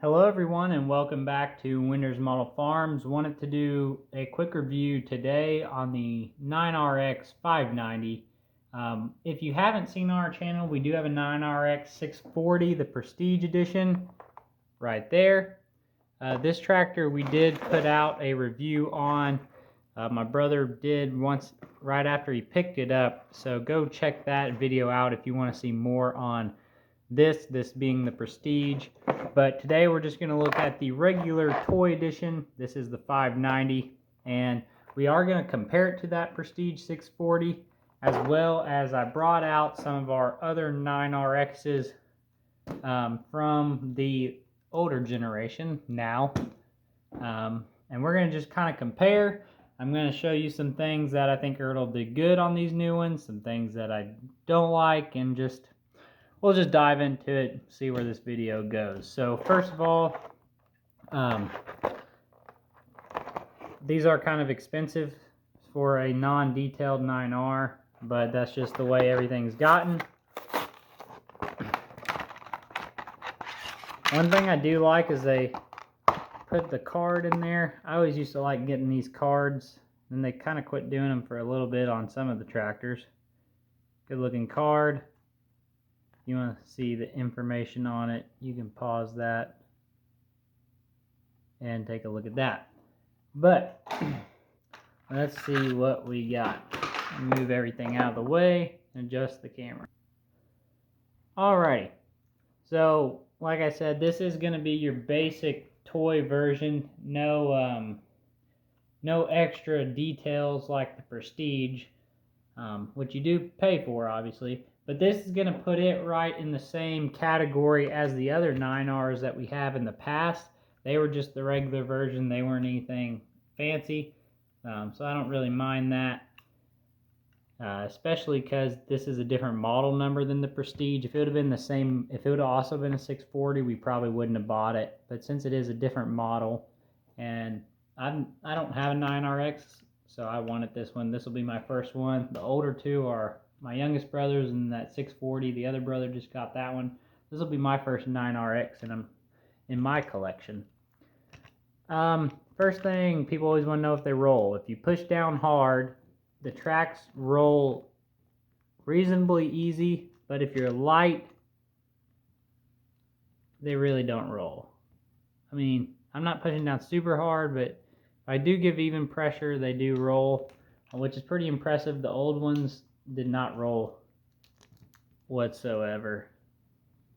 Hello everyone and welcome back to Winters Model Farms. Wanted to do a quick review today on the 9RX 590. If you haven't seen our channel, we do have a 9RX 640, the Prestige Edition, right there. This tractor we did put out a review on. My brother did once right after he picked it up, so go check that video out if you want to see more on this being the Prestige. But today we're just going to look at the regular toy edition. This is the 590, and we are going to compare it to that Prestige 640, as well as I brought out some of our other 9RXs from the older generation now, and we're going to just kind of compare. I'm going to show you some things that I think will do good on these new ones, some things that I don't like, and we'll just dive into it and see where this video goes. So first of all, these are kind of expensive for a non-detailed 9R, but that's just the way everything's gotten. One thing I do like is they put the card in there. I always used to like getting these cards, and they kind of quit doing them for a little bit on some of the tractors. Good looking card. You want to see the information on it, you can pause that and take a look at that. But let's see what we got. Move everything out of the way and adjust the camera. Alrighty, so like I said, this is going to be your basic toy version. No extra details like the Prestige, which you do pay for obviously. But this is going to put it right in the same category as the other 9Rs that we have in the past. They were just the regular version. They weren't anything fancy. So I don't really mind that. Especially because this is a different model number than the Prestige. If it would have been the same, if it would have also been a 640, we probably wouldn't have bought it. But since it is a different model, and I don't have a 9RX, so I wanted this one. This will be my first one. The older two are my youngest brother's, and that 640, the other brother just got that one. This will be my first 9RX, and I'm in my collection. First thing, people always want to know if they roll. If you push down hard, the tracks roll reasonably easy, but if you're light, they really don't roll. I mean, I'm not pushing down super hard, but if I do give even pressure, they do roll, which is pretty impressive. The old ones did not roll whatsoever.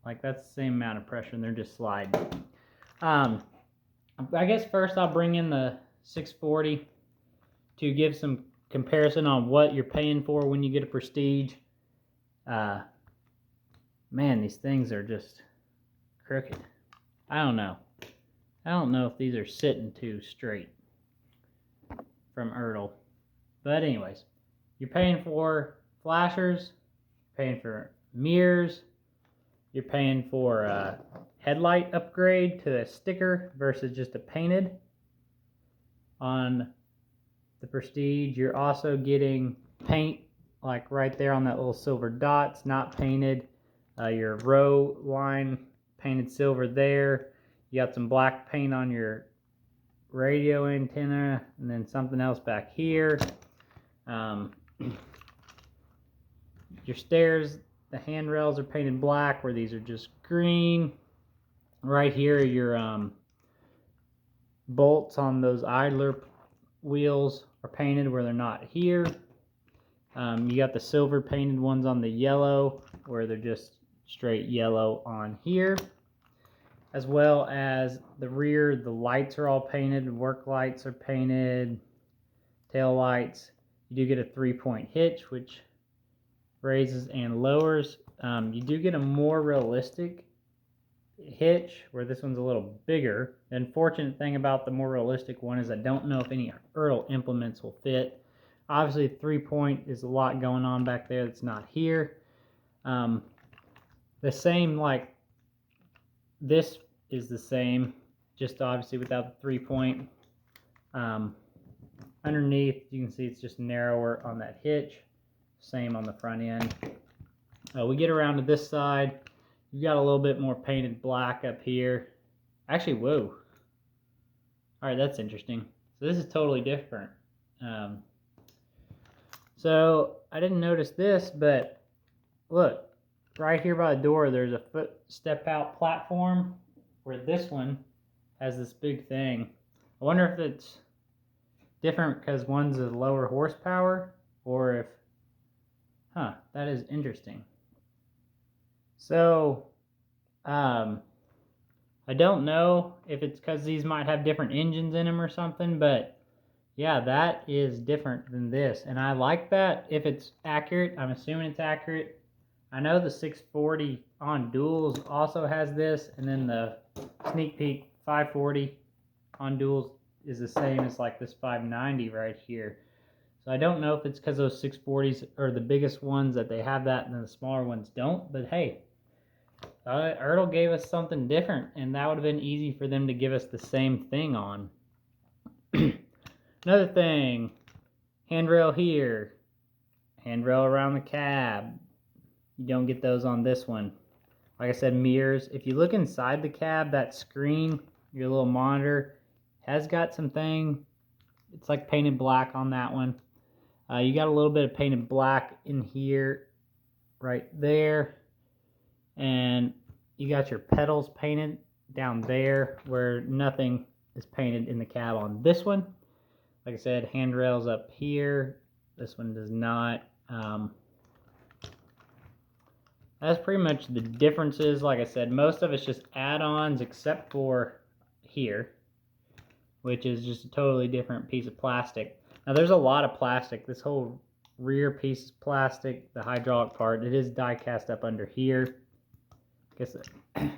Like, that's the same amount of pressure, and they're just sliding. I guess first I'll bring in the 640 to give some comparison on what you're paying for when you get a Prestige. Man, these things are just crooked. I don't know if these are sitting too straight from Ertl. But anyways, you're paying for flashers, you're paying for mirrors, you're paying for a headlight upgrade to a sticker versus just a painted. On the Prestige, you're also getting paint, like right there on that little silver dot. It's not painted. Your row line painted silver there. You got some black paint on your radio antenna, and then something else back here. Your stairs, the handrails are painted black, where these are just green. Right here, your bolts on those idler wheels are painted where they're not here. You got the silver painted ones on the yellow, where they're just straight yellow on here. As well as the rear, the lights are all painted, work lights are painted, tail lights. You do get a 3-point hitch, which raises and lowers. You do get a more realistic hitch, where this one's a little bigger. The unfortunate thing about the more realistic one is I don't know if any Ertl implements will fit. Obviously, 3-point is a lot going on back there that's not here. The same, like this is the same, just obviously without the 3-point. Underneath, you can see it's just narrower on that hitch. Same on the front end. We get around to this side. You've got a little bit more painted black up here. Actually, whoa. All right, that's interesting. So this is totally different. So I didn't notice this, but look, right here by the door, there's a foot step out platform where this one has this big thing. I wonder if it's different because one's a lower horsepower, or if, that is interesting. So, I don't know if it's because these might have different engines in them or something, but yeah, that is different than this. And I like that if it's accurate. I'm assuming it's accurate. I know the 640 on duals also has this, and then the Sneak Peek 540 on duals is the same as like this 590 right here. So I don't know if it's because those 640s are the biggest ones that they have that and the smaller ones don't, but hey, Ertl gave us something different, and that would have been easy for them to give us the same thing on. Another thing, handrail here, handrail around the cab. You don't get those on this one. Like I said, mirrors. If you look inside the cab, that screen, your little monitor, has got something. It's like painted black on that one. You got a little bit of painted black in here, right there. And you got your pedals painted down there where nothing is painted in the cab on this one. Like I said, handrails up here. This one does not. That's pretty much the differences. Like I said, most of it's just add-ons except for here, which is just a totally different piece of plastic. Now there's a lot of plastic. This whole rear piece is plastic. The hydraulic part, it is die cast up under here. I guess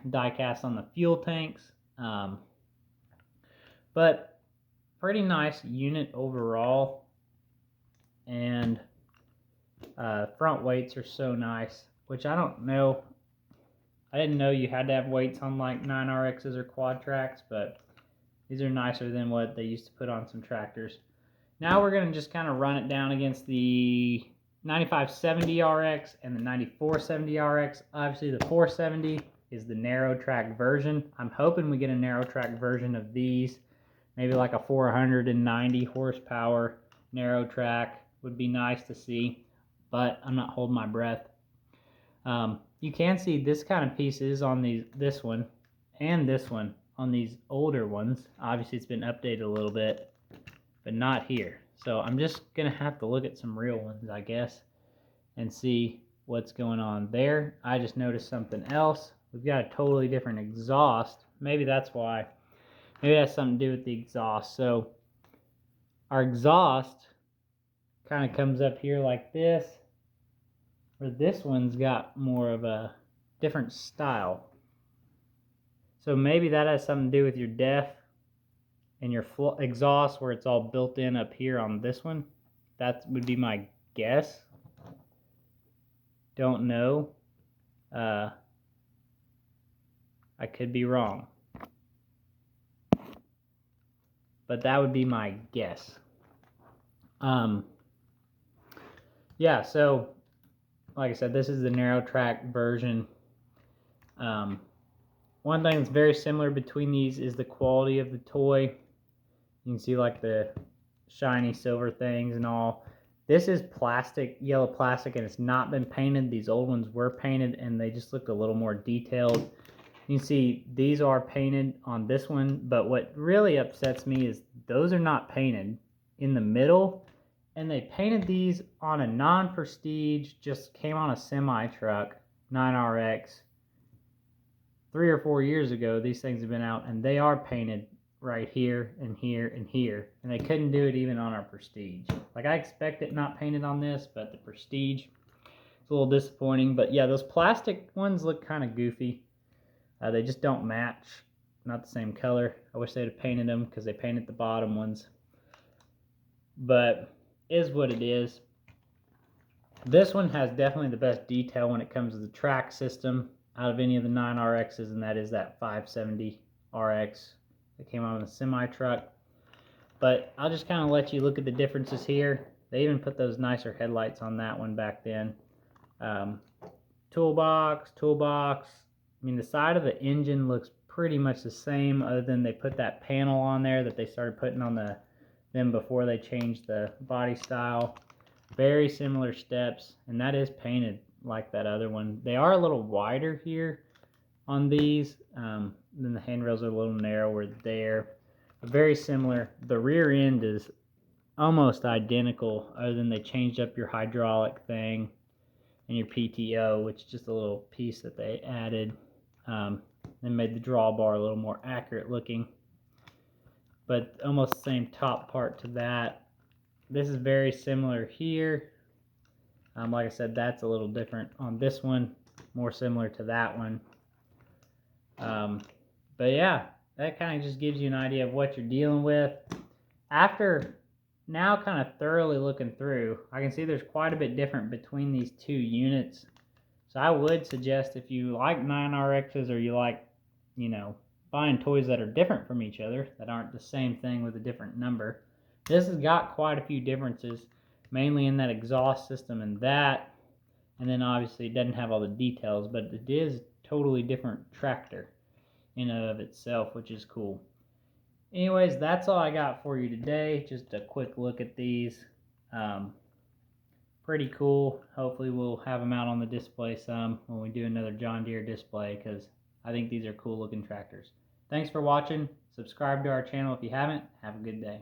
die cast on the fuel tanks. But pretty nice unit overall. And front weights are so nice, which I don't know. I didn't know you had to have weights on like 9RXs or quad tracks, but these are nicer than what they used to put on some tractors. Now we're going to just kind of run it down against the 9570RX and the 9470RX. Obviously the 470 is the narrow track version. I'm hoping we get a narrow track version of these. Maybe like a 490 horsepower narrow track would be nice to see, but I'm not holding my breath. You can see this kind of pieces on this one and this one on these older ones. Obviously it's been updated a little bit, but not here. So I'm just gonna have to look at some real ones, I guess, and see what's going on there. I just noticed something else. We've got a totally different exhaust. Maybe that's why. Maybe it has something to do with the exhaust. So our exhaust kind of comes up here like this, where this one's got more of a different style. So maybe that has something to do with your def and your exhaust, where it's all built in up here on this one. That would be my guess. Don't know. I could be wrong, but that would be my guess. Yeah, so like I said, this is the narrow track version. One thing that's very similar between these is the quality of the toy. You can see like the shiny silver things and all. This is plastic, yellow plastic, and it's not been painted. These old ones were painted and they just look a little more detailed. You can see these are painted on this one, but what really upsets me is those are not painted in the middle, and they painted these on a non-prestige, just came on a semi truck, 9RX. 3 or 4 years ago, these things have been out, and they are painted right here and here and here, and they couldn't do it even on our prestige. Like, I expect it not painted on this, but the prestige, it's a little disappointing. But yeah, those plastic ones look kind of goofy. They just don't match, not the same color. I wish they'd have painted them because they painted the bottom ones, but is what it is. This one has definitely the best detail when it comes to the track system out of any of the 9RXs, and that is that 570RX that came out of the semi truck. But I'll just kind of let you look at the differences here. They even put those nicer headlights on that one back then. Toolbox. I mean, the side of the engine looks pretty much the same, other than they put that panel on there that they started putting on them before they changed the body style. Very similar steps, and that is painted like that other one. They are a little wider here on these, then the handrails are a little narrower there, but very similar. The rear end is almost identical, other than they changed up your hydraulic thing and your PTO, which is just a little piece that they added. They made the drawbar a little more accurate looking, but almost the same top part to that. This is very similar here. Like I said, that's a little different on this one, more similar to that one. But yeah, that kind of just gives you an idea of what you're dealing with. After now kind of thoroughly looking through, I can see there's quite a bit different between these two units. So I would suggest, if you like 9RXs, or you like, buying toys that are different from each other, that aren't the same thing with a different number, this has got quite a few differences, mainly in that exhaust system and that. And then obviously it doesn't have all the details, but it is totally different tractor in and of itself, which is cool. Anyways, that's all I got for you today. Just a quick look at these. Pretty cool. Hopefully we'll have them out on the display some when we do another John Deere display, because I think these are cool looking tractors. Thanks for watching. Subscribe to our channel if you haven't. Have a good day.